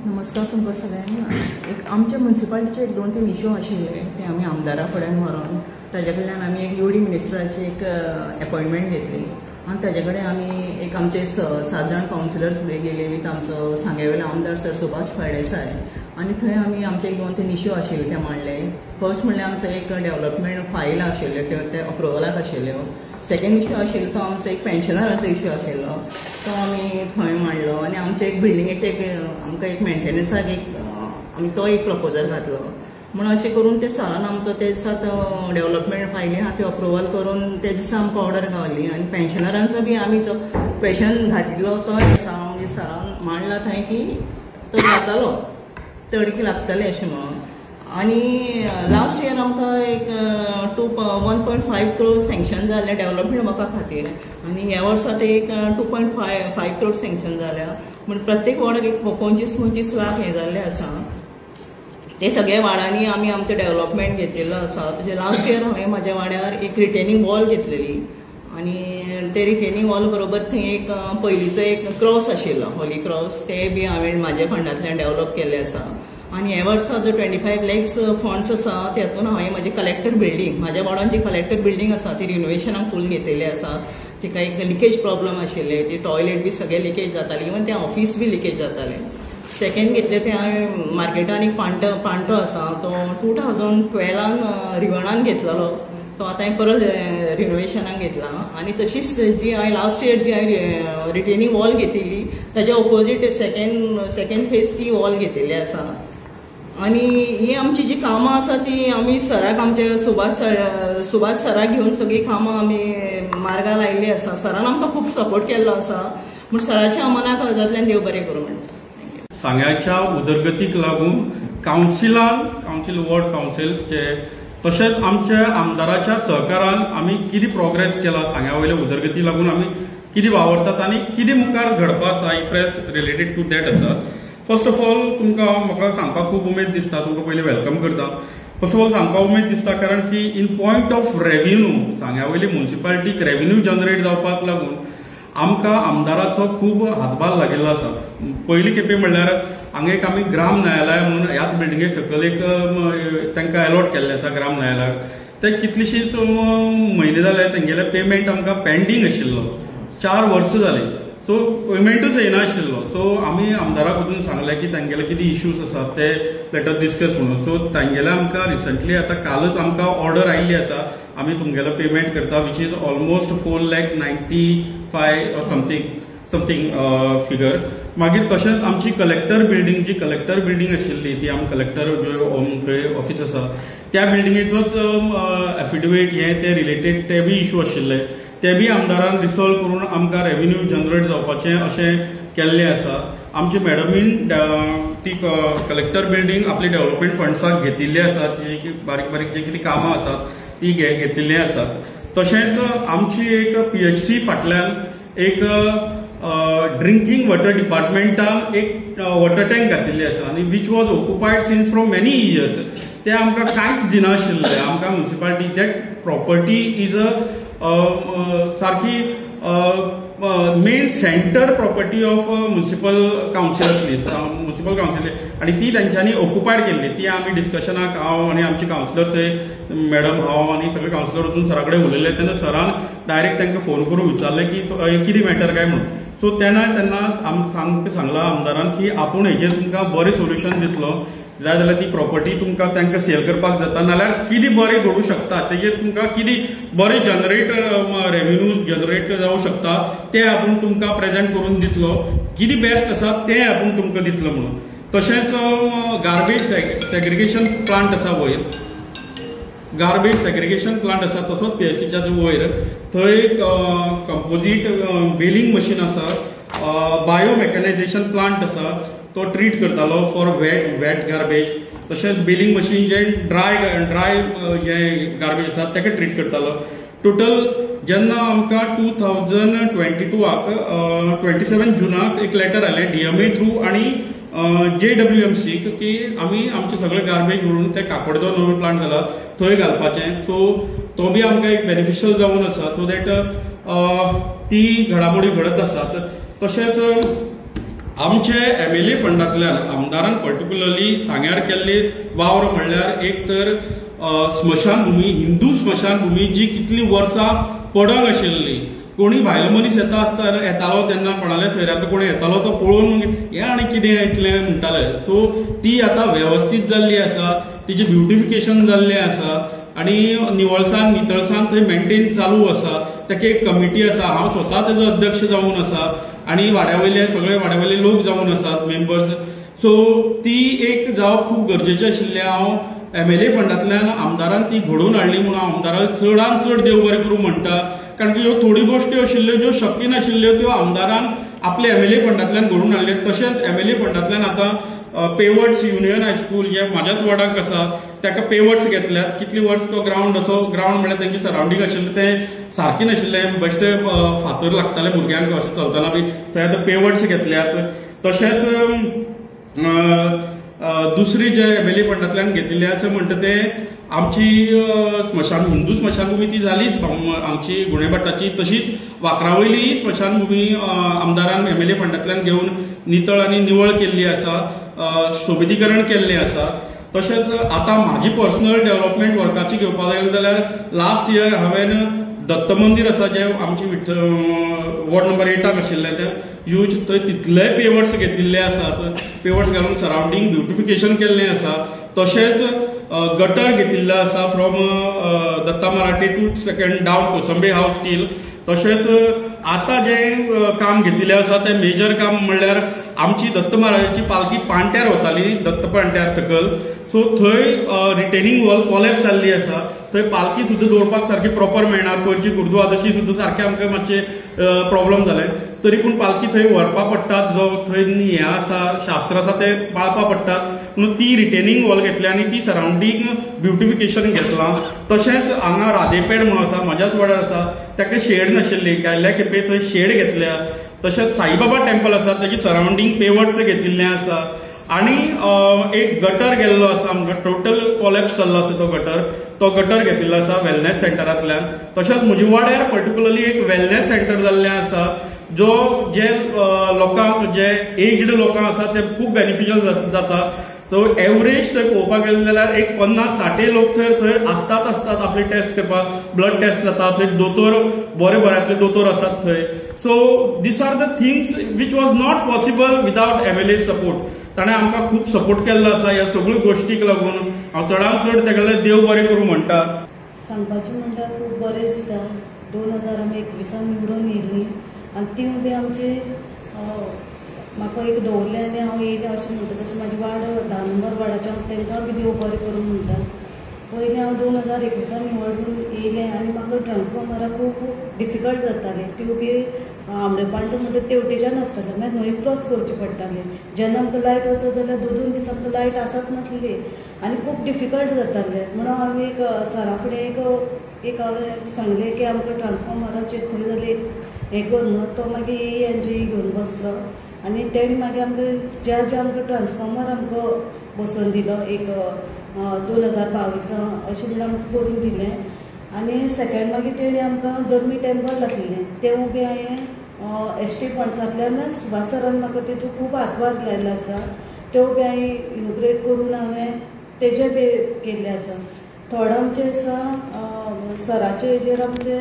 नमस्कार तुमकां सगळ्यांक. एक आमच्या म्युनिसिपालिटीचे 2-3 इश्यू आशिल्ले ते आमी आमदारा फुड्यान व्हरोन ताजे कडल्यान आमी एक UD मिनिस्टराची एक अपॉइंटमेंट घेतली आनी ताजे कडेन आमी एक आमचे 7 जाण कावन्सिलर्स फुडें गेले विथ आमचो सांगेवेलो आमदार सर सुभाष फळदेसाय आनी थंय आमी आमचे एक 2-3 इश्यू आशिल्ले ते मांडले. फर्स्ट म्हणल्यार आमचो एक डेव्हलपमेंट फायल आशिल्ले ते अप्रुवलाक आशिल्ल्यो. सेकंड इश्यू आशिल्लो तो आमचो एक पेन्शनराचो इश्यू आशिल्लो तो आमी थंय मांडलो आनी आमचे एक बिल्डिंगेचे आमकां एक मेंटेनन्साक आमी तो एक प्रपोजल घातलो. म्हणून अशें करून ते सरान आमचो ते दिसा तो डेव्हलपमेंट फायली आहा त्यो अप्रुवल करून ते दिसा आमकां ऑर्डर गावली आनी पेन्शनरांचो बी आमी तो क्वेश्चन घातिल्लो तो दिसा म्हणजे सरान मांडला थंय की तो जातालो तडकी लागतले अशें म्हणून. आनी लास्ट इयर आमकां एक 1.5 करोड सँक्शन जाल्ले डेव्हलपमेंट वर्का खातीर आनी ह्या वर्सा ते एक 2.5 करोड सँक्शन जाल्या. म्हण प्रत्येक वार्डाक एक 25-25 लाख हे जाल्ले आसा. ते सगळे वार्डांनी आमी आमचो डेव्हलपमेंट घेतिल्लो आसा. तशें लास्ट इयर हांवें म्हाज्या वाड्यार एक रिटेनिंग वॉल घेतलेली आनी ते रिटेनिंग वॉल बरोबर थंय एक पयलींचो एक क्रॉस आशिल्लो हॉली क्रॉस ते बी हांवें म्हाज्या फंडांतल्यान डेव्हलप केल्ले आसा. आनी ह्या वर्सा जो 25 लॅक्स फंड्स आसा तेतून हांवें म्हाजी कलेक्टर बिल्डींग म्हाज्या वार्डान जी कलेक्टर बिल्डींग आसा ती रिनोवेशनाक फूल घेतिल्ली आसा. तिका एक लिकेज प्रॉब्लम आशिल्ले ती टॉयलेट बी सगळे लिकेज जाताली इवन ते ऑफिस बी लिकेज जाताले. सेकंड घेतले ते हांवें मार्केटान एक पांटो आसा तो 2012 रिवणान घेतलेलो तो आतां हांवें परत रिनोवेशनाक घेतला. आनी तशीच जी हांवें लास्ट इयर जी हांवें रिटेनिंग वॉल घेतिल्ली ताच्या ऑपोजीट सेकंड फेज ती वॉल घेतिल्ली आसा. आनी ही आमची जी कामां आसा ती आमी सराक आमचे सुभाष सराक घेवन सगळी कामां आमी मार्गार लायिल्ली आसा. सरान आमकां खूब सपोर्ट केल्लो आसा म्हूण सराच्या मनाक हजारांतल्यान देव बरें करूं म्हणटा. सांग्याच्या उदरगतीक लागून कावन्सील वॉर्ड कावन्सिल्सचे तशेंच आमच्या आमदाराच्या सहकारान आमी कितें प्रोग्रेस केला सांग्या वयल्या उदरगती लागून आमी कितें वावरतात आनी कितें मुखार घडपा आसा इफ्रेस रिलेटेड टू दॅट आसा. फर्स्ट ऑफ ऑल तुमकां म्हाका सांगपाक खूब उमेद दिसता. तुमकां पयलीं वेलकम करता. फर्स्ट ऑफ ऑल सांगपाक उमेद दिसता कारण की इन पॉयंट ऑफ रेव्हेन्यू सांग्या वयली म्युनिसिपालिटीक रेव्हेन्यू जनरेट जावपाक लागून आमकां आमदाराचो खूब हातभार लागिल्लो आसा. पयलीं खेपे म्हणल्यार हांगा एक आमी ग्राम न्यायालय म्हणून ह्याच बिल्डिंगे सकयल एक तांकां अलॉट केल्लें आसा ग्राम न्यायालयाक. ते कितलीशींच म्हयने जाले तेंगेले पेमेंट आमकां पेंडींग आशिल्लो 4 वर्सां जालीं. सो पेमेंटूच येनाशिल्लो. सो आमी आमदाराक वचून सांगलें की तांगेले कितें इश्यूज आसात ते लेट अस डिस्कस म्हणून. सो तांगेले आमकां रिसंटली आतां कालच आमकां ऑर्डर आयिल्ली आसा आमी तुमगेलो पेमेंट करता which is almost 4,95,000 or something figure. मागीर तशेंच आमची कलेक्टर बिल्डींग आशिल्ली ती आमी कलेक्टर ऑफिस आसा त्या बिल्डिंगेचोच एफिडेविट हे ते रिलेटेड ते बी इश्यू आशिल्ले ते बी आमदारान रिसॉल्व करून आमकां रेव्हेन्यू जनरेट जावपाचें अशें केल्लें आसा. आमची मॅडमीन ती कलेक्टर बिल्डींग आपली डेव्हलपमेंट फंड्साक घेतिल्ली आसा. जी बारीक जे कितें कामां आसात ती घेतिल्ली आसात. तशेंच आमची एक PHC फाटल्यान एक ड्रिंकींग वॉटर डिपार्टमेंटान एक वॉटर टँक घातिल्ली आसा आनी which was occupied since from many years. ते आमकां कांयच दिनाशिल्ले. आमकां म्युनिसिपालिटी दॅट प्रॉपर्टी इज सारकी main centre property of municipal council आनी ती तांच्यांनी ऑक्युपायड केल्ली. ती आमी डिस्कशनाक हांव आनी आमचे कावन्सिलर थंय मॅडम हांव आनी सगळे कावन्सिलर वचून सरा कडेन उलयले तेन्ना सरान डायरेक्ट तांकां फोन करून विचारलें की कितें मॅटर काय म्हणून. सो तेन्ना सांगलां आमदारान की आपूण हेजेर तुमकां बरें सोल्युशन दितलो. जाय जाल्यार ती प्रॉपर्टी तुमकां तांकां सेल करपाक जाता नाल्यार कितें बरें घडूं शकता तेजेर तुमकां कितें बरें रेव्हेन्यू जनरेट जावं शकता तें आपूण तुमकां प्रेजेंट करून दितलो. कितें बेस्ट आसा तें आपूण तुमकां दितलो म्हणून. तशेंच गार्बेज सेग्रिगेशन प्लांट आसा वयर तसोच PHCच्या वयर थंय कंपोजीट बेलिंग मशीन आसा. बायो मेकॅनायझेशन प्लांट आसा तो ट्रीट करतालो फॉर वेट गार्बेज. तशेंच बेलिंग मशीन जे ड्राय जे गार्बेज आसा तेका ट्रीट करतालो. टोटल जेन्ना आमकां 2022 27 जुनाक एक लेटर आयलें DMA थ्रू आनी JWMC की आमी आमचे सगळे गार्बेज व्हरून ते काकोडदो नवो प्लांट जाला थंय घालपाचें. सो तो बी आमकां एक बेनिफिशियल जावन आसा. सो दॅट ती घडामोडी घडत आसात. तशेंच आमचे MLA फंडांतल्यान आमदारान पर्टिक्युलरली सांग्यार केल्ली वावर म्हणल्यार एक तर स्मशानभूमी, हिंदू स्मशानभूमी जी कितली वर्सां पडंग आशिल्ली. कोणी भायलो मनीस येतालो तेन्ना कोणाल्या सोयऱ्यांतलो कोणी येतालो तो पळोवन हें आनी कितें इतलें म्हणटाले. सो ती आतां वेवस्थीत जाल्ली आसा, तिचें ब्युटिफिकेशन जाल्लें आसा आनी निवळसाण नितळसाण थंय मेंटेन चालू आसा. ताका एक कमिटी आसा, हांव स्वता तेजो अध्यक्ष जावन आसा आनी वाड्यावयले सगळे वाड्यावयले लोक जावन आसात मेंबर्स. सो ती एक जावप खूब गरजेचें आशिल्लें. हांव MLA फंडांतल्यान आमदारान ती घडोवन हाडली म्हणून आमदाराक चडांत चड देव बरें करूं म्हणटा. कारण की ह्यो थोडी गोश्टी आशिल्ल्यो ज्यो शक्य नाशिल्ल्यो त्यो आमदारान आपले MLA फंडांतल्यान घडोवन हाडले. तशेंच MLA फंडांतल्यान आतां पेवर्ड्स युनियन हायस्कूल जे म्हाज्याच वॉर्डाक आसा ताका पेवर्ड्स घेतल्यात. कितली वर्स तो ग्रावंड म्हणल्यार तांचे सरावंडींग आशिल्लें तें सारकें नाशिल्लें, बेश्टे फातर लागताले भुरग्यांक अशें चलतना बी. थंय आतां पेवर्ड्स घेतल्यात. तशेंच दुसरी जे MLA फंडांतल्यान घेतिल्ले आसा म्हणटा ते आमची हिंदू स्मशानभूमी ती जालीच आमची गुणेभट्टाची. तशीच वाकरावयली स्मशानभूमी आमदारान MLA फंडांतल्यान घेवन नितळ आनी निवळ केल्ली आसा, सोबितीकरण केल्लें आसा. तशेंच आतां म्हाजी पर्सनल डेव्हलपमेंट वर्काची घेवपाक गेले जाल्यार लास्ट इयर हांवें दत्त मंदिर आसा जे आमची वॉर्ड नंबर 8 आशिल्लें तें ह्यूज, थंय तितलेय पेवर्ड्स घेतिल्ले आसात. पेवर्ड्स घालून सरावंडींग ब्युटिफिकेशन केल्लें आसा. तशेंच गटर घेतिल्लो आसा from Datta Marathe to second डावन कोसंबे हावस स्टील. तशेंच आतां जें काम घेतिल्लें आसा तें मेजर काम म्हणल्यार आमची दत्त महाराजाची पालखी पांट्यार वताली, दत्त पांट्यार सकल. सो थंय रिटेनिंग वॉल कॉलेप्स जाल्ली आसा. थंय पालखी सुद्दां दवरपाक सारकी प्रॉपर मेळना. पयरची गुरुद्वाराची सुद्दां सारकें आमकां मातशें प्रॉब्लेम जालें. तरी पूण पालखी थंय व्हरपा पडटात, जो थंय हें आसा शास्त्र आसा तें पाळपा पडटात म्हणून ती रिटेनिंग वॉल घेतली आनी ती सरावंडींग ब्युटिफिकेशन घेतलां. तशेंच हांगा राधेपेड म्हणून आसा म्हाज्याच वाड्यार आसा, ताका शेड नाशिल्ली, गेल्ल्या खेपे थंय शेड घेतल्या. तशेंच साईबाबा टेम्पल आसा ताची सरावंडींग पेवर्ड्स घेतिल्लें आसा. आनी एक गटर गेल्लो आसा आमकां, टोटल कॉलेप्स जाल्लो आसा तो गटर घेतिल्लो आसा वेलनेस सेंटरांतल्यान. तशेंच म्हज्या वाड्यार पर्टिक्युलरली एक वेलनेस सेंटर जाल्लें आसा जो जे लोकांक जे एज्ड लोकांक आसा ते खूब बेनिफिशियल जाता. सो एवरेज थंय पळोवपाक गेले जाल्यार एक 50-60 लोक थंय आसतात आपली टेस्ट करपाक. ब्लड टेस्ट जाता थंय, दोतोर बऱ्यांतले दोतोर आसात थंय. So these are the things which was not possible without MLA support. ताणें आमकां खूब सपोर्ट केल्लो आसा ह्या सगळ्यो गोश्टीक लागून. हांव चडांत चड तागेले देव बरें करूं म्हणटा. सांगपाचें म्हणल्यार खूब बरें दिसता. 2021 निवडून येयल्ली आनी ती बी आमची म्हाका एक दवरलें आनी हांव येयलें अशें म्हणटा. तशें म्हाजी वाड 10 नंबर वाड्याच्या तांकां बी देव बरें करूं म्हणटा. पयलीं हांव 2021 निवडून येयलें आनी म्हाका ट्रान्सफॉर्मराक खूब डिफिकल्ट जातालें. त्यो बी आमडे पांटो म्हणटा तेवटेच्यान आसतालें, मागीर न्हंय क्रॉस करचें पडटालें. जेन्ना आमकां लायट वचत जाल्यार 2-2 दीस आमकां लायट आसत नासली आनी खूब डिफिकल्ट जातालें. म्हणून हांवें एक सरा फुडें एक हांवें सांगलें की आमकां ट्रान्सफॉर्मराचें खंय जाल्यार हें कर न्हू. तो मागीर एनजीओ घेवन बसलो आनी तेणी मागीर आमकां ज्या आमकां ट्रान्सफॉर्मर आमकां बसोवन दिलो एक 2022 अशें म्हणून आमकां करून दिलें. आनी सेकेंड मागीर तेणी आमकां जल्मी टेम्पल आसलें तें बी हांवें ST फंड्सांतल्यान सुभाष सरान म्हाका तेतून खूब हातभार लायिल्लो आसा. त्यो बी हांवें इनोग्रेट करून हांवें तेजे बी केल्ले आसा. थोडे आमचे आसा सराचे हेजेर आमचे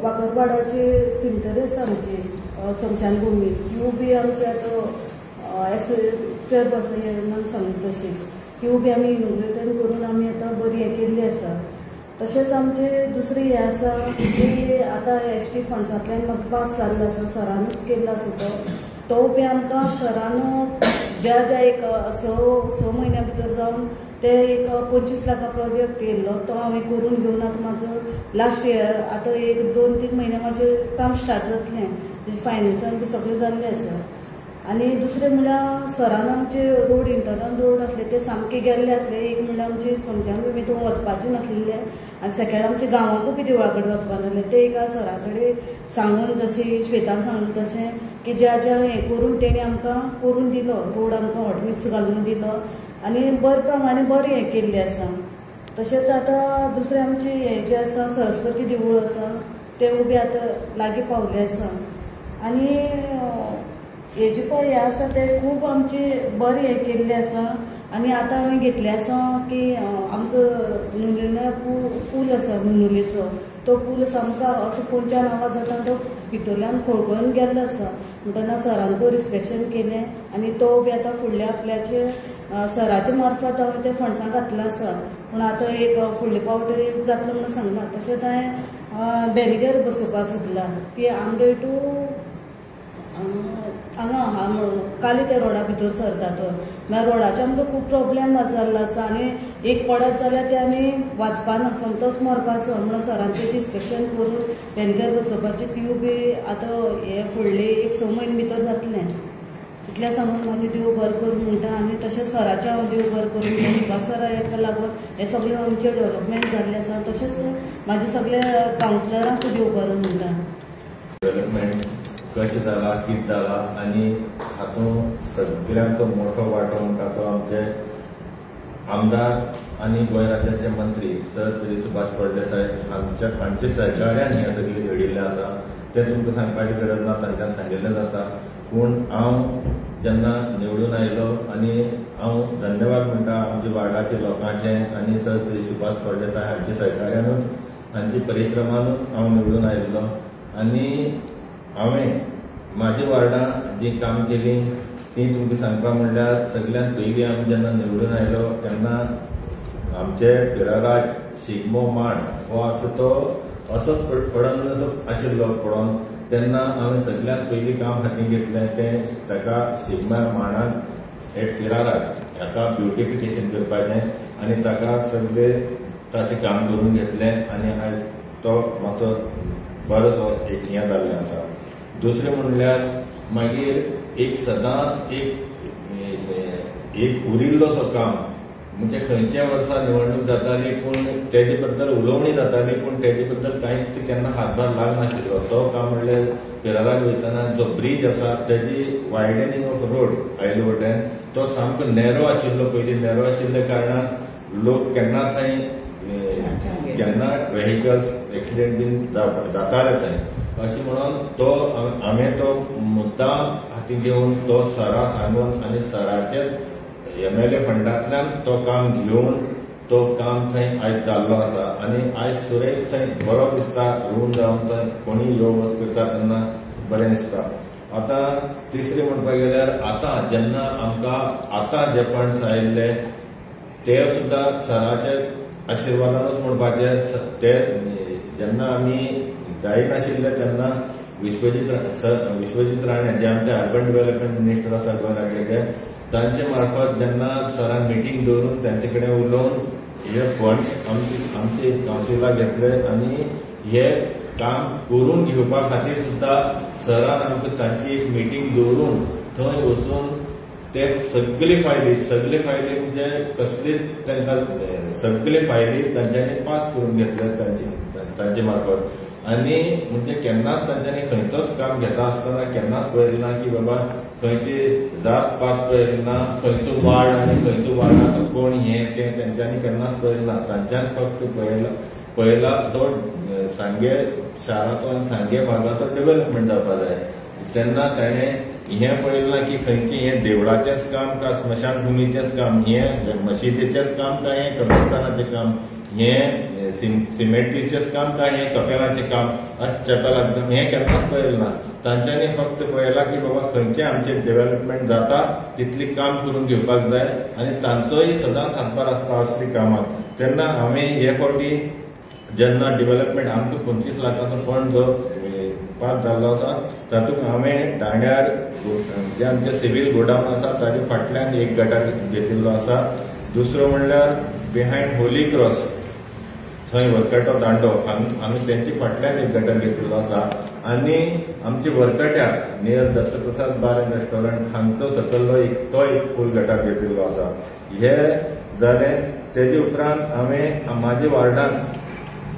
वाकरवाडाचे सिंटरी आसा आमची स्मशानभूमी, त्यो बी आमचे आतां चेर बसयेन सांगता तशीच त्यो बी आमी इनोग्रेट करून आमी आतां बरी हें केल्ली आसा. तशेंच आमचे दुसरी हें आसा की आतां ST फंड्सांतल्यान म्हाका पास जाल्लो आसा, सरानूच केल्लो आसा तो बी आमकां सरान ज्या एक 6 म्हयन्या भितर जावन ते एक 25 लाखा प्रोजेक्ट केल्लो तो हांवें करून घेवन आतां म्हाजो लास्ट इयर आतां एक 2-3 म्हयने म्हाजें काम स्टार्ट जातलें. तेजें फायनान्सान बी सगळें जाल्लें आसा. आनी दुसरें म्हणल्यार सरान आमचे रोड इंटरनल रोड आसले ते सामके गेल्ले आसले. एक म्हणल्यार आमचे समजान थंय वचपाचें नासलें आनी सेकेंड आमच्या गांवांकूय बी देवळा कडेन वचपा नासलें. ते एका सरा कडेन सांगून जशें श्वेतान सांगलें तशें की ज्या हें करून तेणी आमकां करून दिलो, रोड आमकां हॉट मिक्स घालून दिलो आनी बरे प्रमाणे बरें हें केल्लें आसा. तशेंच आतां दुसरें आमचें हें जें आसा सरस्वती देवूळ आसा तें बी आतां लागीं पावलें आसा. आनी हेजे पळय हे आसा ते खूब आमचे बरें हे केल्ले आसा आनी आतां हांवें घेतले आसा की आमचो नुलिना पूल आसा नुलेचो तो पूल सामको असो कोणच्यान आवाज जाता तो भितरल्यान खळखळून गेल्लो आसा म्हणटना सरान पळय रिस्पेक्शन केलें आनी तो बी आतां फुडल्या आपल्याचे सराचे मार्फत हांवें ते फंड्सां घातलो आसा पूण आतां एक फुडले फावट जातलो म्हणून सांगला तशेंच हांवें बॅरिकेड बसोवपाक चिंतला ती आमडे टू हांगा काली त्या रोडा भितर सरता तो म्हळ्यार रोडाचे आमकां खूब प्रॉब्लेम जाल्लो आसा आनी एक पडत जाल्यार ते आमी वाचपाना समतोच मरपाचो म्हणून सरान तेची इन्स्पेक्शन करून बॅरिकेड बसोवपाची ती बी आतां हे फुडले 1-6 म्हयने भितर जातलें इतल्या सांगून म्हाजे देव बरें करूं म्हणटा आनी तशेंच सराचें हांव देव बरें करूं म्हणटा सुभाष सरा हेका लागून हे सगळें आमचें डेव्हलपमेंट जाल्लें आसा तशेंच म्हाजे सगळे कावन्सिलरांक देव बरें म्हणटा डेव्हलपमेंट कशें जाला कितें जाला आनी हातूंत सगळ्यांत मोठो वांटो म्हणटा तो आमचे आमदार आनी गोंय राज्याचे मंत्री सर श्री सुभाष फळदेसाय हांचे सहकार्यान हें सगळें घडिल्लें आसा तें तुमकां सांगपाची गरज ना तांच्यान सांगिल्लेंच आसा पूण हांव जेन्ना निवडून आयलो आनी हांव धन्यवाद म्हणटा आमच्या वार्डाच्या लोकांचें आनी सर श्री सुभाष फळदेसाय हांच्या सहकार्यानूच हांच्या परिश्रमानूच हांव निवडून आयिल्लो आनी हांवें म्हाज्या वार्डान जी काम केली ती तुमकां सांगपा म्हणल्यार सगळ्यांत पयलीं हांव जेन्ना निवडून आयलो तेन्ना आमचे पिराराज शिगमो मांड हो आसा तो असोच पडन आशिल्लो पडोन तेन्ना हांवें सगळ्यांत पयलीं काम हातीन घेतलें तें ताका शिगम्या मांडाक हे पिराराज हाका ब्युटिफिकेशन करपाचें आनी ताका सगळें ताचें काम करून घेतलें आनी आयज तो मातसो बरोसो एक हें जाल्लें आसा दुसरें म्हणल्यार मागीर एक सदांच एक उरिल्लोसो काम म्हणजे खंयच्या वर्सा निवडणूक जाताली पूण तेजे बद्दल उलोवणी जाताली पूण तेजे बद्दल कांयच केन्ना हातभार लागनाशिल्लो तो काम म्हणल्यार पिराराक वयतना जो ब्रीज आसा तेजी वायडनिंग ऑफ रोड आयले वटेन तो सामको नॅरो आशिल्लो पयलीं नॅरो आशिल्ल्या कारणान लोक केन्ना थंय केन्ना व्हेहिकल्स एक्सिडेंट बीन जाताले थंय अशें म्हणून तो हांवें तो मुद्दाम हातीन घेवन तो सरा सांगून आनी सराचेच MLA फंडांतल्यान तो काम घेवन तो काम थंय आयज जाल्लो आसा आनी आयज सुरय थंय बरो दिसता रूम जावन थंय कोणी यो वच करता तेन्ना बरें दिसता आतां तिसरें म्हणपाक गेल्यार आतां जेन्ना आमकां आतां जे फंड्स आयिल्ले ते सुद्दां सराचे आशिर्वादानूच म्हणपाचें ते जेन्ना आमी जायनाशिल्ले तेन्ना विश्वजीत राणे जे आमचे अर्बन डेव्हलपमेंट मिनिस्टर आसा गोंय राज्याचे तांचे मार्फत जेन्ना सरान मिटींग दवरून तांचे कडेन उलोवन हे फंड्स आमचे कावन्सिलाक घेतले आनी हे काम करून घेवपा खातीर सुद्दां सरान आमकां तांची एक मिटींग दवरून थंय वचून ते सगळे फायली म्हणजे कसलीच तांकां सगळे फायली तांच्यांनी पास करून घेतले तांचे मार्फत आनी म्हणजे केन्नाच तांच्यांनी खंयचोच काम घेता आसतना केन्नाच पळयलें ना की बाबा खंयची जात पात पळयलें ना खंयचो वार्ड आनी खंयचो वार्डाक कोण हें तें तेंच्यांनी केन्नाच पळयलें ना तांच्यान फक्त पळयला तो सांगे शाराचो आनी सांगे भागाचो डेव्हलपमेंट जावपा जाय तेन्ना ताणें हें पळयलें ना की खंयचें हें देवळाचेंच काम काय स्मशान भुमीचेंच काम हें मशिदीचेंच काम काय हें कब्रस्तानाचें काम हें सिमेट्रीचेंच काम काय हें कपेलाचें काम अशें चॅपलाचें काम हें केन्नाच पळयलें ना तांच्यांनी फक्त पळयलां की बाबा खंयचें आमचें डेव्हलपमेंट जाता तितली काम करून घेवपाक जाय आनी तांचोय सदांच हातभार आसता असली कामाक तेन्ना हांवें हे फावटी जेन्ना डेव्हलपमेंट आमकां 25 लाखाचो फंड जो पास जाल्लो आसा तातूंत हांवें दांड्यार जे आमचे सिव्हील गोडावन आसा ताजे फाटल्यान एक गटार घेतिल्लो आसा दुसरो म्हणल्यार बिहायंड होली क्रॉस थंय वरकटो दांडो आमी तेंचे फाटल्यान एक गटार घेतिल्लो आसा आनी आमचे वरकट्याक नियर दत्तप्रसाद बार एंड रेस्टॉरंट हांगचो सकयल्लो एक फूल गटार घेतिल्लो आसा हे जालें तेजे उपरांत हांवें म्हाज्या वार्डान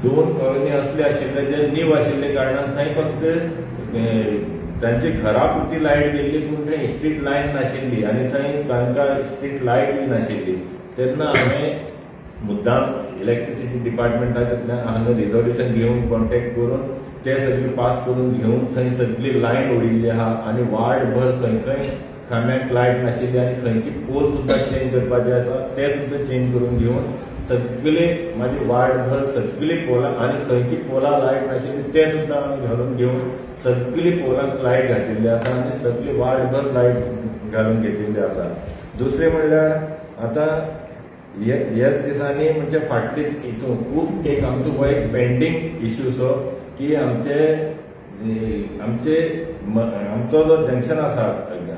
2 कॉलनी असले आशिल्ले जे नीव आशिल्ले कारणान थंय फक्त तांची घरा पुरती लायट गेल्ली पूण थंय स्ट्रीट लायन नाशिल्ली आनी थंय तांकां स्ट्रीट लायट बी नाशिल्ली तेन्ना हांवें मुद्दाम इलेक्ट्रिसिटी डिपार्टमेंटांतल्यान हांगा रिजोल्युशन घेवन कॉन्टेक्ट करून ते सगळे पास करून घेवन थंय सगळी लायन उडिल्ली आहा आनी वाडभर खंय खंय खांब्याक लायट नाशिल्ली आनी खंयची पोल सुद्दां चेंज करपाचे आसा ते सुद्दां चेंज करून घेवन सगळे माझी वाडभर सगळी पोलां आनी खंयची पोलां लायट नाशिल्ली ते सुद्दां आमी घालून घेवन सगळी पोलांक लायट घातिल्ली आसा आनी सगळी वाडभर लायट घालून घेतिल्ली आसा. दुसरें म्हणल्यार आतां ह्या दिसांनी म्हणजे फाटलीच हितून खूब एक आमचो हो एक पेंडींग इश्यू सो की आमचो जो जंक्शन आसा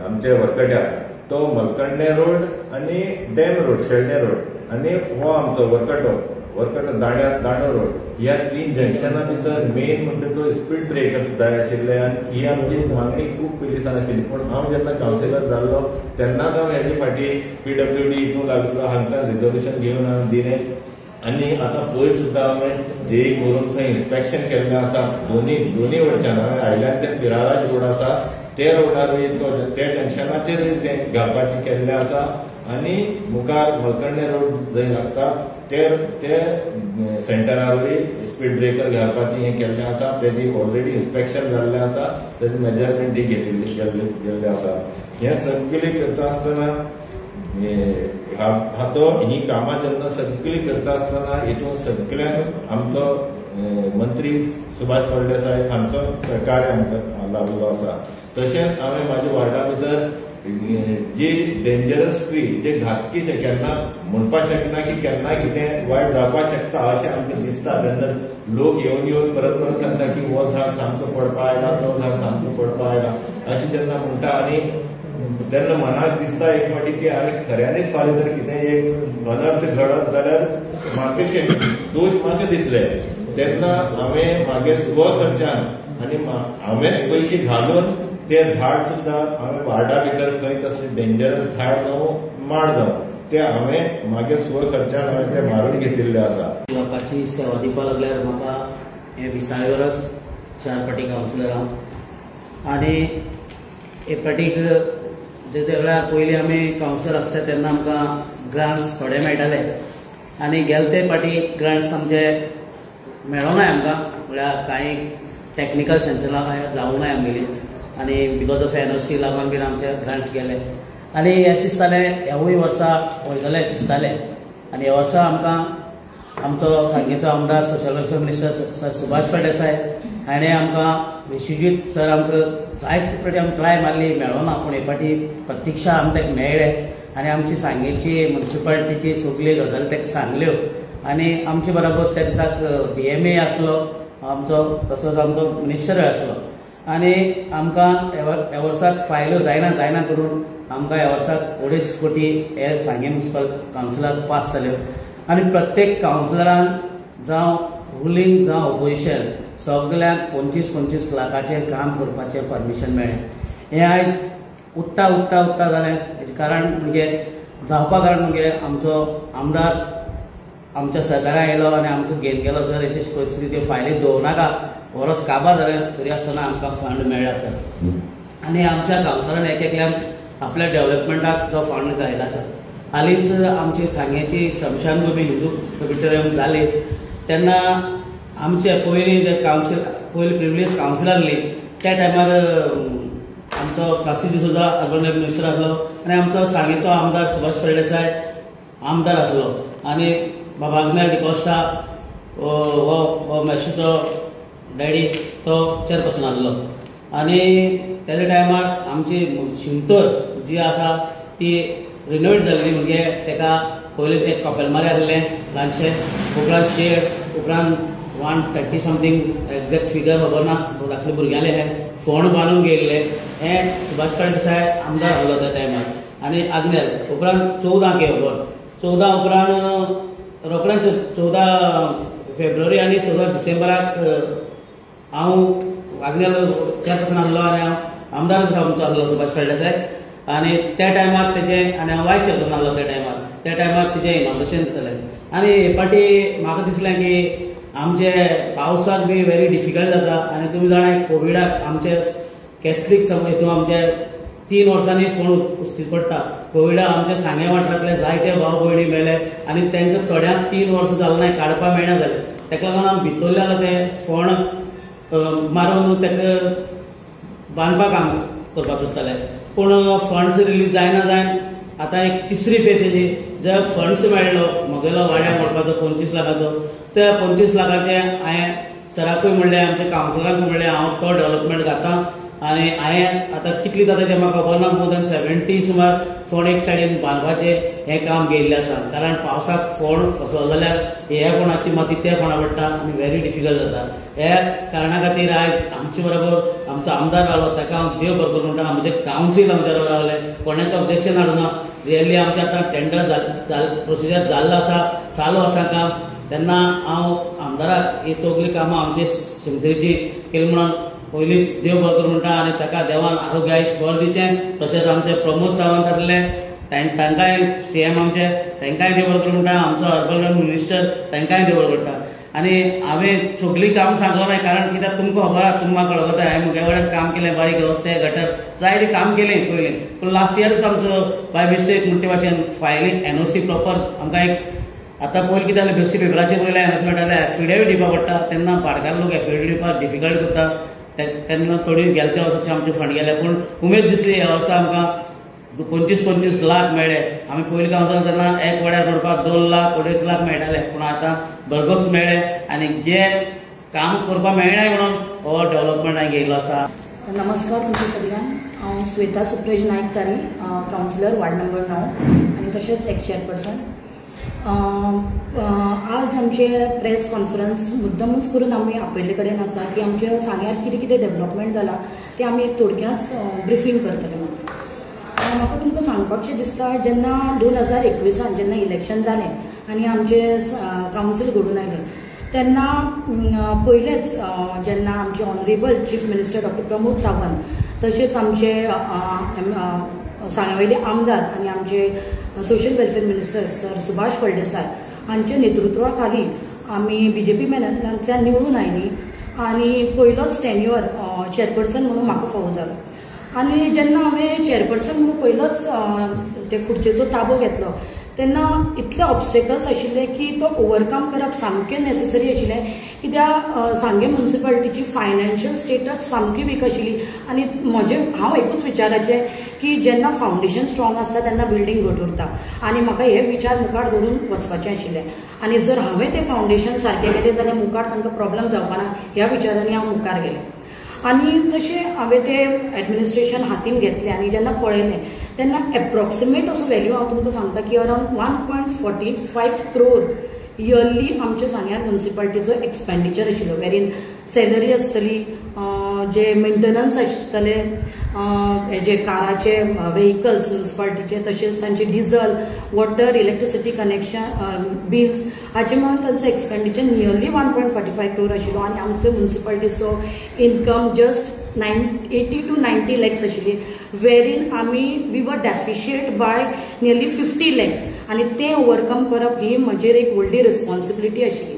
आमचे वरकट्यार तो मलकंडे रोड आनी डॅम रोड शेळडे रोड आनी हो आमचो वरकटो दांडो रोड ह्या 3 जंक्शना भितर मेन म्हणटा तो स्पीड ब्रेकर्स जाय आशिल्ले आनी ही आमची मागणी खूब पयलींसान आशिल्ली. पूण हांव जेन्ना कावन्सिलर जाल्लो तेन्नाच हांव हेजे फाटी PWD हितून लागलो हांगच्यान रिजोल्युशन घेवन हांवें दिलें आनी आतां पयर सुद्दां हांवें जेई करून थंय इन्स्पेक्शन केल्लें आसा दोनी वटच्यान. हांवें आयल्यान ते पिराराज रोड आसा ते रोडारूय ते जंक्शनाचेरूय तें घालपाचें केल्लें आसा आनी मुखार मलकंडे रोड जंय लागता ते सेंटरारूय स्पीड ब्रेकर घालपाचें हें केल्लें आसा. तेजी ऑलरेडी इन्स्पेक्शन जाल्लें आसा तेजी मेजरमेंटूय गेल्ले आसा. हें सगळें करता आसतना ही कामां जेन्ना सगळीं करता आसतना हितून सगळ्यांक आमचो मंत्री सुभाष फळदेसाय हांचो सहकार्य आमकां लाभलो आसा. तशेंच हांवें म्हाज्या वार्डा भितर जी डेंजरस ट्री जे घातकी केन्ना म्हणपाक शकना की केन्ना कितें वायट जावपाक शकता अशें आमकां दिसता तेन्ना लोक येवन परत सांगता की हो झाड सामको पडपा आयला तो झाड सामको पडपा आयला अशें जेन्ना म्हणटा आनी तेन्ना मनाक दिसता एक फावटी की अरे खऱ्यांनीच फाल्यां जर कितें एक अनर्थ घडत जाल्यार म्हाका दोश म्हाका दितले. तेन्ना हांवें म्हागे स्वखर्च्यान आनी हांवेंच पयशे घालून ते झाड सुद्दां हांवें वार्डा भितर खंय तसलें डेंजरस झाड जावं माड जावं ते हांवें म्हागे स्वखर्च्यान हांवें ते मारून घेतिल्ले आसा. लोकांची सेवा दिवपा लागल्यार म्हाका हे 20 वर्स 4 फावटी कावन्सिलर हांव आनी एक फावटीक जे वेळार पयलीं आमी कावन्सिलर आसता तेन्ना आमकां ग्रांट्स थोडे मेळटाले आनी गेले ते फावटी ग्रांट्स आमचे मेळोंक ना आमकां म्हळ्यार कांय टॅक्निकल सेन्शनाक जावंक ना आमगेली आनी बिकॉज ऑफ NOC लागून बीन आमचे ग्रांट्स गेले आनी अशें दिसतालें ह्यावूय वर्सा वयतले अशें दिसतालें. आनी ह्या वर्सा आमकां आमचो सांगेचो आमदार social welfare minister sir Subhash Phaldesai हाणें आमकां विश्वजीत सर आमकां जायते फावटी आमी ट्राय मारली मेळों ना पूण हे फावटी प्रत्यक्षा आमकां तेका मेळ्ळे आनी आमची सांगेची म्युनिसिपालिटीची सगळी गजाली तेका सांगल्यो आनी आमचे बरोबर त्या दिसाक DMA आसलो आमचो तसोच आमचो मिनिस्टरूय आसलो आनी आमकां ह्या वर्साक फायल्यो जायना करून आमकां ह्या वर्साक 2.5 कोटी हे सांगे म्युनिसिपल कावन्सिलाक पास जाल्यो आनी प्रत्येक कावन्सिलरान जावं रुलींग जावं ऑपोजिशन सगळ्यांक 25-25 लाखाचें काम करपाचें परमिशन मेळ्ळें. हें आयज उठता जालें हेजें कारण म्हणजे जावपा कारण म्हणजे आमचो आमदार आमच्या सहकार्यान आयलो आनी आमकां घेवन गेलो सर अशी परिस्थिती फायली दवरनाका वरस काबार जालें तरी आसतना आमकां फंड मेळ्ळा सर आनी आमच्या कावन्सिलरान एकल्यान आपल्या डेव्हलपमेंटाक तो फंड घायला आसा. हालींच आमची सांगेची स्मशान भूमी हिंदू ऑडिटोरियम जाली तेन्ना आमचे पयलीं जे पयलीं प्रिवियस कावन्सिलर आसली त्या टायमार आमचो फ्रांसीस डिसोजा अर्बन मिनिस्टर आसलो आनी आमचो सांगेचो आमदार सुभाष फळदेसाय आमदार आसलो आनी बाबा अग्नेल डिकोस्टा हो मॅशीचो डॅडी तो चेअरपर्सन आसलो आनी त्या टायमार आमची शिंतोर जी आसा ती रिनोवेट जाल्ली म्हणजे तेका पयलीं एक कपेलमारी आसलें ल्हानशें उपरांत शेड उपरांत 130 समथींग एक्झॅक्ट फिगर खबर ना धाकले भुरग्यांले हे फोंड बांदून गेल्ले हें सुभाष फळदेसाय आमदार आसलो त्या टायमार आनी आग्नेल उपरांत 14 खबर 14 उपरांत रोखडेंच 14 फेब्रुवारी आनी 16 डिसेंबराक हांव आग्नेल चेअरपर्सन आसलो आनी हांव आमदार आमचो आसलो सुभाष फळदेसाय आनी त्या टायमार तेजें आनी हांव वायस चेअरपर्सन आसलो त्या टायमार तेजें इनॉग्रेशन जातालें आनी हे फावटी म्हाका दिसलें की आमचे पावसाक बी व्हेरी डिफिकल्ट जाता आनी तुमी जाणां कोविडाक आमचे कॅथलीक हितून आमचे 3 वर्सांनी फोंड उस्ती पडटा. कोविडाक आमचे सांगे वाठारांतले जायते भाव भयणी मेले आनी तांकां थोड्यांक 3 वर्सां जालें नाय काडपाक मेळना जालें तेका लागून आमी भितरले जाल्यार ते फोंड मारून ताका बांदपाक काम करपाक सोदताले, पूण फंड्स रिलीज जायना जायन आतां एक तिसरी फेज येयली, जे फंड्स मेळ्ळो म्हगेलो वाड्याक व्हरपाचो 25 लाखाचो, त्या 25 लाखाचे हांवें सराकूय म्हणलें, आमच्या कावन्सिलराक म्हणलें हांव तो डेव्हलपमेंट घातां आनी हांवें आतां कितली जाता तें म्हाका खबर ना, मोर दॅन 70 सुमार फोंड एक सायडीन बांदपाचें हें काम गेल्लें आसा. कारण पावसाक फोंड कसलो जाल्यार ह्या फोंडाची माती त्या फोंडा पडटा आनी व्हेरी डिफिकल्ट जाता. ह्या कारणां खातीर आयज आमचे बरोबर आमचो आमदार रावलो, ताका हांव देव बरो करूं म्हणटा. आमचे कावन्सील आमच्या बरोबर रावले, कोणाचें ऑब्जेक्शन हाडूं ना. रियली आमचें आतां टेंडर प्रोसिजर जाल्लो आसा, चालू आसा काम. तेन्ना हांव आमदाराक ही सगळीं कामां आमचे शिमतरीची केली म्हणून पयलींच देव बरो करूं म्हणटा आनी ताका देवान आरोग्य आयुश्य बरें दिवचें. तशेंच आमचे प्रमोद सावंत आसले, तांकांय CM आमचे, तांकांय देव बरो करूं म्हणटा. आमचो अर्बन मिनिस्टर, तांकांय देव बरो करता. आनी हांवें सगळीं काम सांगलो ना, कारण कित्याक तुमकां खबर आसा, तुमकां कळटा हांवें म्हज्या वाड्यार काम केलें, बारीक रस्ते गटर जायतें काम केलें पयलीं. पूण लास्ट इयरच आमचो बाय मिस्टेक म्हणटे भाशेन फायलींग NOC प्रॉपर आमकां एक आतां पयलीं कितें जालें, बेश्टी पेपराचेर पयलें NOC मेळटालें, एफिडेवीट दिवपाक पडटा. तेन्ना पाडकार लोक एफिडेवीट दिवपाक डिफिकल्ट करता. तेन्ना थोडी गेले त्या वर्साचे आमचे फंड गेले, पूण उमेद दिसली ह्या वर्सा आमकां 25-25 लाख मेळ्ळे. आमी पयलीं कावन्सिलर तेन्ना एक वाड्यार करपाक 2 लाख 2.5 लाख मेळटाले, पूण आतां भरघोस मेळ्ळे आनी जे काम करपाक मेळनाय म्हणून हो डेव्हलपमेंट हांवें घेयलो आसा. नमस्कार तुमच्या सगळ्यांक. हांव श्वेता सुप्रेज नायक तारी, कावन्सिलर वार्ड नंबर 9 आनी तशेंच एक चेअरपर्सन. आज आमचे प्रेस कॉन्फरन्स मुद्दमूच करून आमी आपयल्ले कडेन आसा की आमच्या सांग्यार कितें कितें डेव्हलपमेंट जाला ते आमी एक थोडक्याच ब्रिफींग करतले म्हणून. म्हाका तुमकां सांगपाकशें दिसता, जेन्ना 2021 जेन्ना इलेक्शन जालें आनी आमचे कावन्सील घडून आयलें, तेन्ना पयलेच जेन्ना आमचे ऑनरेबल चीफ मिनिस्टर डॉ. प्रमोद सावंत, तशेंच आमचे सांग्यावयले आमदार आनी आमचे social welfare minister sir Subhash Phaldesai हांच्या नेतृत्वा खाली आमी BJP मॅनांतल्यान निवडून आयली आनी पयलोच टेन्युअर चेअरपर्सन म्हणून म्हाका फावो जालो. आनी जेन्ना हांवें चेअरपर्सन म्हणून पयलोच ते खुर्चेचो ताबो घेतलो, तेन्ना इतले ऑब्स्टेकल्स आशिल्ले की तो ओवरकम करप सामकें नेसेसरी आशिल्लें. कित्याक सांगे म्युनिसिपालिटीची फायनान्शियल स्टेटस सामकी वीक आशिल्ली आनी हांव एकूच विचाराचें की जेन्ना फावंडेशन स्ट्रॉंग आसता तेन्ना बिल्डींग घट उरता आनी म्हाका हे विचार मुखार धरून वचपाचें आशिल्लें. आनी जर हांवें तें फावंडेशन सारकें केलें जाल्यार मुखार तांकां प्रॉब्लेम जावपाना ह्या विचारांनी हांव मुखार गेलें. आनी जशें हांवें तें एडमिनिस्ट्रेशन हातीन घेतलें आनी जेन्ना पळयलें तेन्ना एप्रॉक्सिमेट असो व्हॅल्यू हांव तुमकां सांगता की अरावंड 1.45 crore इयरली आमच्या सांग्यार म्युनिसिपालिटीचो एक्सपेंडिचर आशिल्लो, वेरीन सॅलरी आसतली, जे मेंटेनन्स आसतले, जे काराचे व्हेकल्स म्युनिसिपालिटीचे, तशेंच तांचे diesel, water, electricity connection bills हाचे मेळून तांचो एक्सपेंडिचर नियरली 1.45 crore आशिल्लो. आनी आमचो म्युनिसिपालिटीचो इनकम जस्ट 80 to 90 lakhs आशिल्ली, वेरीन we were deficit by nearly 50 lakhs आनी तें ओवरकम करप ही म्हजेर एक व्हडली रिस्पॉन्सिबिलिटी आशिल्ली.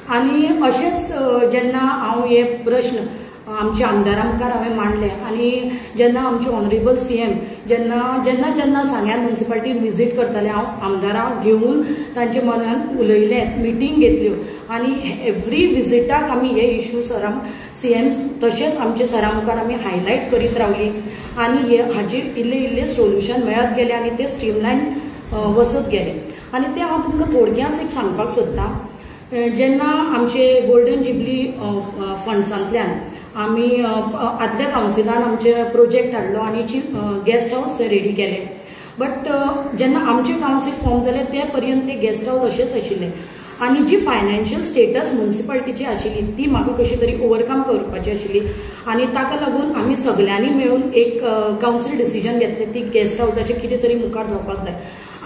आनी अशेंच जेन्ना हांव हे प्रश्न आमच्या आमदारा मुखार हांवें मांडले आनी जेन्ना आमचे ऑनरेबल CM जेन्ना सांग्यार म्युनिसिपालिटी विजीट करताले, हांव आमदाराक घेवन तांचे मनान उलयलें, मिटींग घेतल्यो आनी एवरी विजिटाक आमी हे इश्यू CM तशेंच आमचे सरा मुखार आमी हायलायट करीत रावली आनी हाचे इल्ले सोल्युशन मेळत गेले आनी ते स्ट्रीमलायन वचत गेले. आनी ते हांव तुमकां थोडक्याच एक सांगपाक सोदतां. जेन्ना आमचे गोल्डन जुबली फंड्सांतल्यान आमी आदल्या कावन्सिलान आमचे प्रोजेक्ट हाडलो आनी गेस्ट हाऊस थंय रेडी केले, बट जेन्ना आमचे कावन्सील फॉर्म जाले ते पर्यंत ते गेस्ट हाऊस अशेंच आशिल्ले आनी जी फायनान्शियल स्टेटस म्युनिसिपालिटीची आशिल्ली ती म्हाका कशी तरी ओवरकम करपाची आशिल्ली आनी ताका लागून आमी सगळ्यांनी मेळून एक कावन्सील डिसिजन घेतलें ती गेस्ट हाऊसाचें कितें तरी मुखार जावपाक जाय.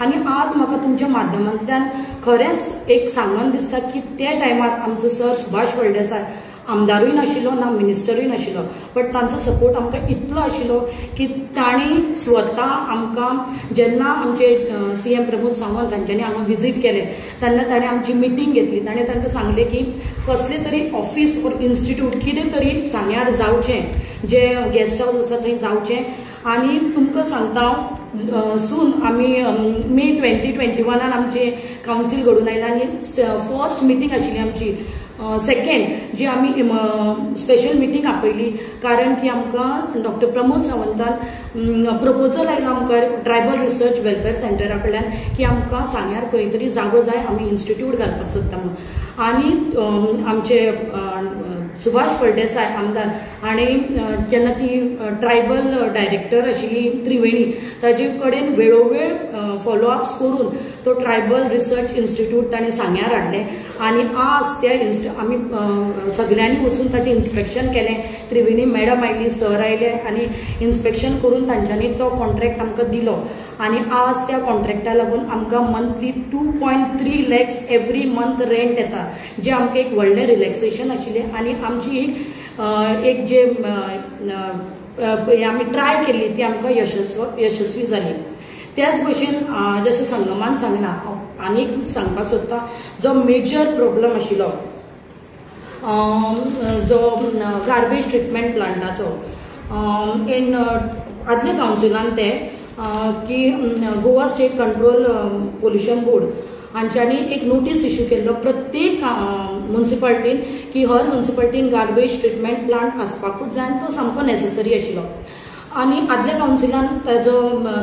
आनी आज म्हाका तुमच्या माध्यमांतल्यान खरेंच एक सांगन दिसता की त्या टायमार आमचो सर सुभाष फळदेसाय आमदारूय नाशिल्लो ना मिनिस्टरूय नाशिल्लो, बट तांचो सपोर्ट आमकां इतलो आशिल्लो की तांणी स्वता आमकां जेन्ना आमचे CM प्रमोद सावंत हांच्यांनी हांगा विजीट केलें तेन्ना ताणें आमची मिटींग घेतली. ताणें तांकां सांगलें की कसलें तरी ऑफिस और इन्स्टिट्यूट कितें तरी सांग्यार जावचें, जे गेस्ट हाऊस आसा थंय जावचें. आनी तुमकां सांगता सून आमी मे 2021 आमचे कावन्सील घडून आयला आनी फर्स्ट मिटींग आशिल्ली आमची सेकंड जी आमी स्पेशल मिटींग आपयली कारण की आमकां डॉक्टर प्रमोद सावंतान प्रपोजल आयलो आमकां ट्रायबल रिसर्च वेलफेअर सेंटरा कडल्यान की आमकां सांग्यार खंय तरी जागो जाय आमी इन्स्टिट्यूट घालपाक सोदता म्हणून आनी आमचे सुभाष फळदेसाय आमदार हांणी जेन्ना ती ट्रायबल डायरेक्टर आशिल्ली त्रिवेणी ताजे कडेन वेळोवेळ फॉलोअप्स करून तो ट्रायबल रिसर्च इन्स्टिट्यूट ताणें सांग्यार हाडलें आनी आज त्या आमी सगळ्यांनी वचून ताचें इन्स्पेक्शन केलें त्रिवेणी मॅडम आयली सर आयले आनी इन्स्पेक्शन करून तांच्यांनी तो कॉन्ट्रॅक्ट आमकां दिलो आनी आज त्या कॉन्ट्रॅक्टा लागून आमकां monthly 2.3 lakhs every month rent येता जे आमकां एक व्हडलें रिलॅक्सेशन आशिल्लें आनी आमची एक जे आमी ट्राय केल्ली ती आमकां यशस्वी जाली त्याच भशेन जशें संगमान सांगना आनीक सांगपाक सोदता जो मेजर प्रॉब्लम आशिल्लो जो गार्बेज ट्रिटमेंट प्लांटाचो इन आदल्या कावन्सिलान ते की Goa state control pollution board हांच्यांनी एक नोटीस इश्यू केल्लो प्रत्येक म्युनिसिपालिटीन की हर म्युनिसिपालिटीन गार्बेज ट्रिटमेंट प्लांट आसपाकूच जाय तो सामको नेसेसरी आशिल्लो आनी आदल्या कावन्सिलान ताजो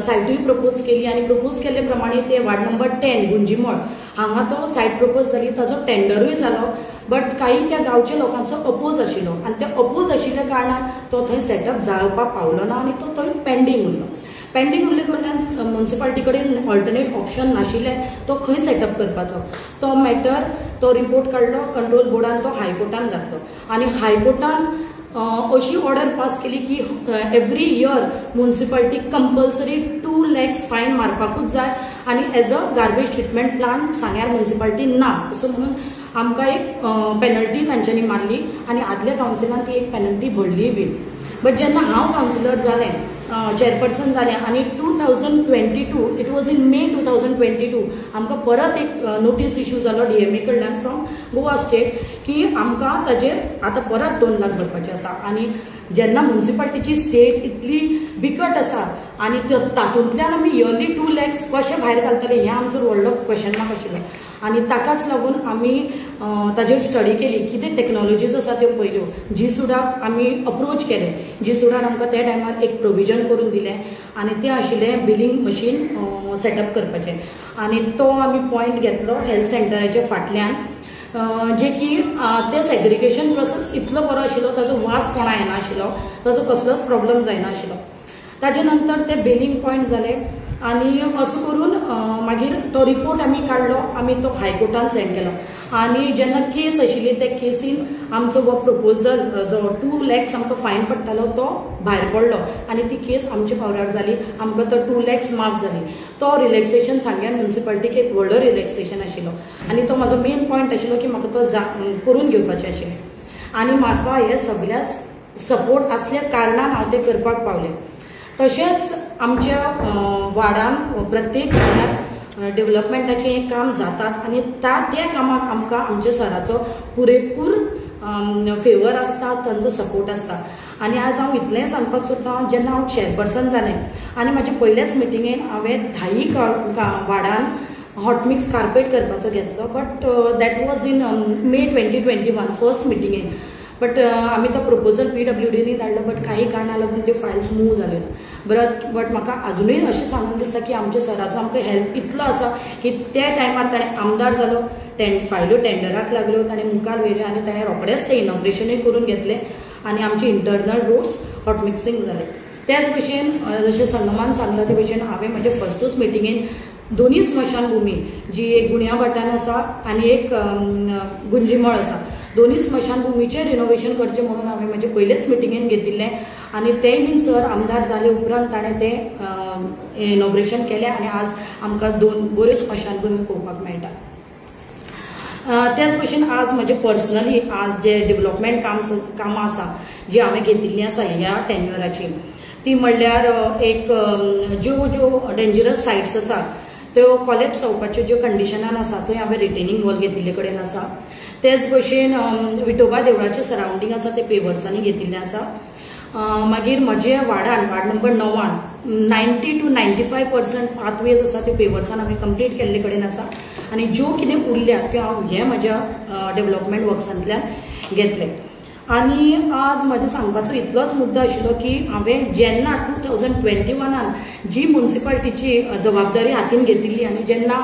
सायटूय प्रपोज केली आनी प्रपोज केल्ले प्रमाणे ते वार्ड नंबर 10 गुंजीमळ हांगा तो सायट प्रपोज जाली ताजो टेंडरूय जालो बट काही त्या गांवच्या लोकांचो अपोज आशिल्लो आनी ते अपोज आशिल्ल्या कारणान तो थंय सेटअप जावपाक पावलो ना आनी तो थंय पेंडींग उरलो पेंडींग उरले कारणान म्युनिसिपालिटी कडेन ऑल्टरनेट ऑप्शन नाशिल्लें तो खंय सेटअप करपाचो तो मॅटर तो रिपोर्ट काडलो कंट्रोल बोर्डान तो हायकोर्टान घातलो आनी हायकोर्टान अशी ऑर्डर पास केली की every year municipality compulsory 2 lakhs फायन मारपाकूच जाय आनी as a garbage treatment plant सांग्यार म्युनिसिपालिटी ना असो म्हणून आमकां एक पेनल्टी तांच्यांनी मारली आनी आदल्या कावन्सिलान ती एक पेनल्टी भरली बी बट जेन्ना हांव कावन्सिलर जालें चेअरपर्सन जालें आनी 2022 इट वॉज इन मे 2022 आमकां परत एक नोटीस इश्यू जालो DMA कडल्यान फ्रॉम गोवा स्टेट की आमकां ताजेर आतां परत 2 लाख भरपाचें आसा आनी जेन्ना म्युनिसिपालिटीची स्टेट इतली बिकट आसा आनी तातूंतल्यान आमी इयरली 2 lakhs कशें भायर घालतले हें आमचो व्हडलो क्वेश्चन मार्क आशिल्लो आनी ताकाच लागून आमी ताजेर स्टडी केली कितें टॅक्नॉलॉजीज आसा त्यो पयल्यो GSUDAक आमी अप्रोच केलें GSUDAन आमकां त्या टायमार एक प्रोविजन करून दिलें आनी तें आशिल्लें बिलिंग मशीन सेटअप करपाचें आनी तो आमी पॉयंट घेतलो हेल्थ सेंटराच्या फाटल्यान जे की ते सेग्रिगेशन प्रोसेस इतलो बरो आशिल्लो ताजो वास कोणा येनाशिल्लो ताजो कसलोच प्रॉब्लम जायनाशिल्लो ताजे नंतर ते बिलिंग पॉयंट जाले आनी असो करून मागीर तो रिपोर्ट आमी काडलो आमी तो हायकोर्टान सेंड केलो आनी जेन्ना केस आशिल्ली त्या केसीन आमचो हो प्रपोजल जो 2 lakhs आमकां फायन पडटालो तो भायर पडलो आनी ती केस आमच्या फावरार जाली आमकां तो 2 lakhs माफ जाली तो रिलॅक्सेशन सांग्यार म्युनिसिपालिटीक एक व्हडलो रिलॅक्सेशन आशिल्लो आनी तो म्हाजो मेन पॉयंट आशिल्लो की म्हाका तो करून घेवपाचें आशिल्लें आनी म्हाका हे सगळ्या सपोर्ट आसल्या कारणान हांव तें करपाक पावलें तशेंच आमच्या वार्डान प्रत्येक सांग्यार डेव्हलपमेंटाचें एक काम जाताच आनी त्या कामाक आमकां आमच्या सराचो पुरेपूर फेवर आसता तांचो सपोर्ट आसता आनी आज हांव इतलें सांगपाक सोदतां जेन्ना हांव चेअरपर्सन जालें आनी म्हाज्या पयल्याच मिटिंगेन हांवें 10 वार्डान हॉट मिक्स कार्पेट करपाचो घेतलो but that was in May 2021 first मिटिंगेन बट आमी तो प्रपोजल PWDनी धाडलो बट काही कारणां लागून त्यो फायल्स मूव जाल्यो ना बट म्हाका अजुनूय अशें सांगून दिसता की आमच्या सराचो आमकां हेल्प इतलो आसा की त्या टायमार ताणें आमदार जालो फायल्यो टेंडराक लागल्यो ताणें मुखार व्हेल्यो आनी ताणें रोखडेंच तें इनॉग्रेशनूय करून घेतलें आनी आमचे इंटरनल रोड्स हॉट मिक्सिंग जाले त्याच भशेन जशें संगमान सांगला ते भशेन हांवें म्हज्या फर्स्टूच मिटिंगेन दोन्ही स्मशानभूमी जी एक गुण्या वाठारान आसा आनी एक गुंजीमळ आसा दोन्ही स्मशानभूमीचें रिनोवेशन करचें म्हणून हांवें म्हज्या पयलेच मिटिंगेन घेतिल्लें आनी तेय बीन सर आमदार जाले उपरांत ताणें तें इनॉग्रेशन केलें आनी आज आमकां 2 बऱ्यो स्मशानभूमी पळोवपाक मेळटा त्याच भशेन आज म्हजे पर्सनली आज जे डेव्हलपमेंट कामां आसा जी हांवें घेतिल्लीं आसा ह्या टेन्युअराची ती म्हणल्यार एक ज्यो डेंजरस सायट्स आसा त्यो कॉलेप्स जावपाच्यो ज्यो कंडिशनान आसा थंय हांवें रिटेनिंग वॉल घेतिल्ले कडेन आसा तेच भशेन विठोबा देवळाचें सरावंडींग आसा ते पेवर्सांनी घेतिल्लें आसा मागीर म्हज्या वार्डान वार्ड नंबर 9 90 to 95% पाथवेज आसा त्यो पेवर्सान आमी कंप्लीट केल्ले कडेन आसा आनी ज्यो कितें उरल्या त्यो हांव हे म्हज्या डेव्हलपमेंट वर्क्सांतल्यान घेतले. आनी आज म्हाजे सांगपाचो इतलोच मुद्दो आशिल्लो की हांवें जेन्ना 2021 जी म्युनिसिपालिटीची जबाबदारी हातीन घेतिल्ली आनी जेन्ना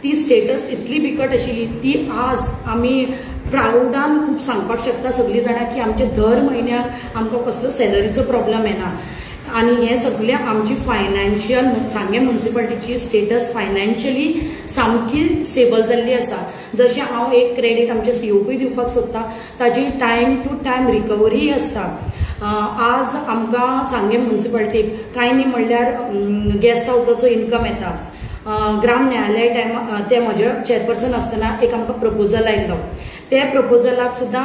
ती स्टेटस इतली बिकट आशिल्ली ती आज आमी प्राउडान खूब सांगपाक शकता सगळीं जाणां की आमचे दर म्हयन्याक आमकां कसलो सॅलरीचो प्रॉब्लेम येना. आणि हे सगळे आमची फायनान्शियल सांगें म्युनिसिपालिटीची स्टेटस फायनान्शियली सामकी स्टेबल जाल्ली आसा. जशें हांव एक क्रेडीट आमच्या सीओकूय दिवपाक सोदतां ताजी टायम टू टायम रिकवरी आसता. आज आमकां सांगें म्युनिसिपालिटीक कांय न्ही म्हणल्यार गेस्ट हावसाचो इन्कम येता. ग्राम न्यायालय टायम ते म्हजे चेअरपर्सन आसतना एक आमकां प्रपोजल आयिल्लो. ते प्रपोजलाक सुद्दां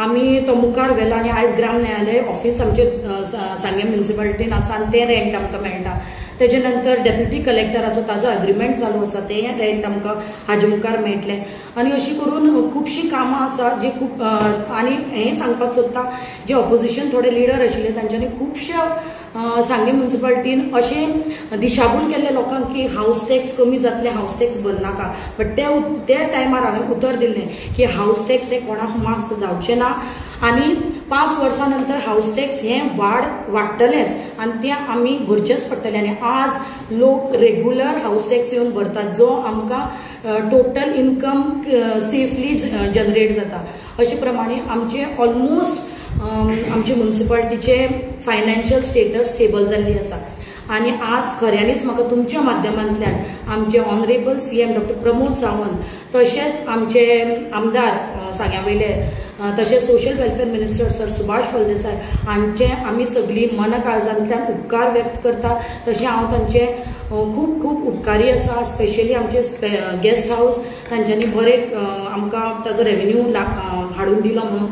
आमी तो मुखार व्हेलो आनी आयज ग्राम न्यायालय ऑफिस आमचे सांगें म्युनिसिपालिटीन आसा आनी तें रेंट आमकां मेळटा. तेजे नंतर डेप्युटी कलेक्टराचो ताजो अग्रीमेंट चालू आसा तें रेंट आमकां हाजे मुखार मेळटलें. आनी अशी करून खुबशीं कामां आसा जी खूब आनी हें सांगपाक सोदता जे ऑपोजिशन थोडे लिडर आशिल्ले तांच्यांनी खुबश्या सांगें म्युनिसिपालिटीन अशें दिशाभूल केल्ले लोकांक की हाऊस टॅक्स कमी जातले हाऊस टॅक्स भरनाका. बट ते टायमार हांवें उतर दिल्लें की हाऊस टॅक्स हे कोणाक माफ जावचें ना आनी 5 वर्सां नंतर हाऊस टॅक्स हें वाडटलेंच आनी तें आमी भरचेंच पडटलें. आनी आज लोक रेग्युलर हाऊस टॅक्स येवन भरतात जो आमकां टोटल इन्कम सेफली जनरेट जाता. अशे प्रमाणे आमचे ऑलमोस्ट आमचे म्युनिसिपालिटीचे फायनान्शियल स्टेटस स्टेबल जाल्ली आसा. आनी आज खऱ्यांनीच म्हाका तुमच्या माध्यमांतल्यान आमचे honourable CM doctor Pramod Sawant तशेंच आमचे आमदार सांग्यावयले तशेंच social welfare minister sir Subhash Phaldesai हांचे आमी सगळीं मन काळजांतल्यान उपकार व्यक्त करता. तशें हांव तांचे खूब खूब उपकारी आसा. स्पेशली आमचे गेस्ट हाऊस तांच्यांनी बरें आमकां ताजो रेव्हेन्यू हाडून दिलो म्हणून.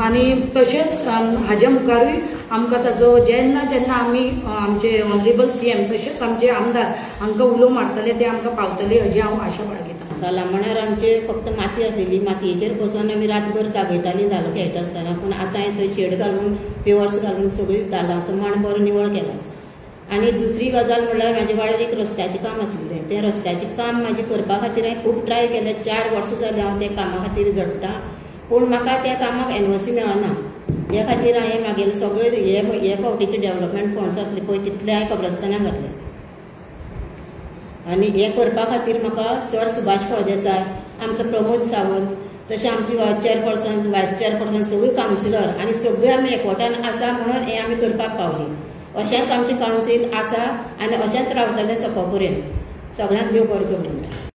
आनी तशेंच हाज्या मुखारूय आमकां ताजो जेन्ना जेन्ना आमी आमचे ऑनरेबल सीएम तशेंच आमचे आमदार हांकां उलो मारतले ते आमकां पावतले हाजी हांव आशा बाळगितां. धालामणार आमचे फक्त माती आसलेली मातयेचेर बसून आमी रातभर जागयतालीं धालो खेळटा आसतना. पूण आतां थंय शेड घालून पेवर्स घालून सगळी धालांचो मांड बरो निवळ केला. आनी दुसरी गजाल म्हणल्यार म्हाजे वाड्यार एक रस्त्याचें काम आसलेलें. तें रस्त्याचें काम म्हाजें करपा खातीर हांवें खूब ट्राय केलें. 4 वर्सां जालीं हांव त्या कामा खातीर झडटां पूण म्हाका त्या कामाक एनओसी मेळना. ह्या खातीर हांवें मागेले सगळे हे फावटीचे डेव्हलपमेंट फंड्स आसले पळय तितले हांवें कब्रस्तानाक घातले. आनी हें करपा खातीर म्हाका सर सुभाष फळदेसाय आमचो प्रमोद सावंत तशें आमची चेअरपर्सन वायस चेअरपर्सन सगळीं कावन्सिलर आनी सगळीं आमी एकवटान आसा म्हणून हें आमी करपाक पावलीं. अशेंच आमचें कावन्सील आसा आनी अशेंच रावतलें सकल पर्यंत. सगळ्यांक देव बरें करूं.